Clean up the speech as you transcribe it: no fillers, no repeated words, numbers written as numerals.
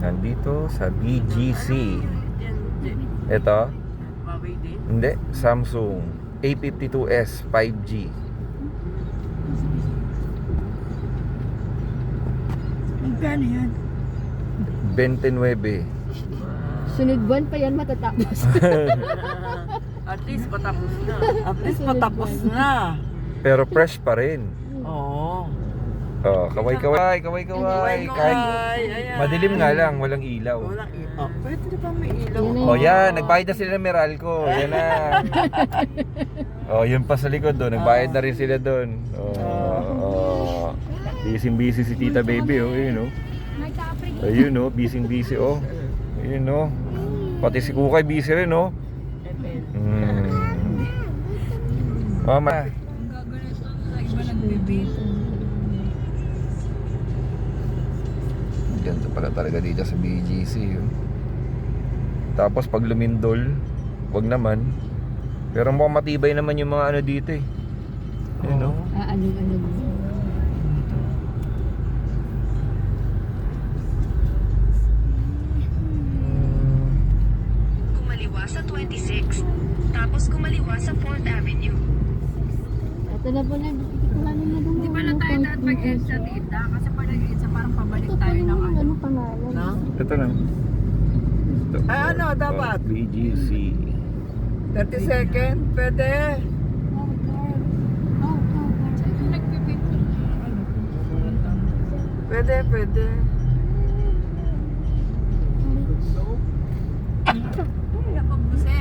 Nandito sa BGC. Ito? Hindi, Samsung A52s 5G. Magkano yan? 29. Sunod buwan pa yan matatapos. At least patapos na. At least patapos na. Pero fresh pa rin. Oo. Oh, kaway-kaway, kaway-kaway. Kahit Ayan. madilim nga lang, walang ilaw. Walang ilaw. Pwede na ba may ilaw? Yan na Oh, yan, nagbayad na sila ng Meralco. Yan na. Oh, yun pa sa likod doon, nagbayad na rin sila doon. Oh. Busy si Tita Baby, oh, yun, oh. Ayun, oh, busy, oh. Ayun, oh. Pati si Kukay busy rin, oh. Mama. Ganda pala talaga dito sa BGC, oh. Tapos pag lumindol, wag naman. Pero mukhang matibay naman yung mga ano dito, eh. Ayun, oh. Ano. Kumaliwa sa 26, tapos kumaliwa sa 4th Avenue. Ito na po na. Hindi pala tayo dapat mag-EDSA dito. Kasi pag nag-EDSA parang pabalik tayo ng ano. Ano pangalan? No? Ito lang. Ito. Ay, ano, dapat? BGC. 30 second? Pwede. Yung nagpipicture ng ano. Pwede. Ay, napagbuset.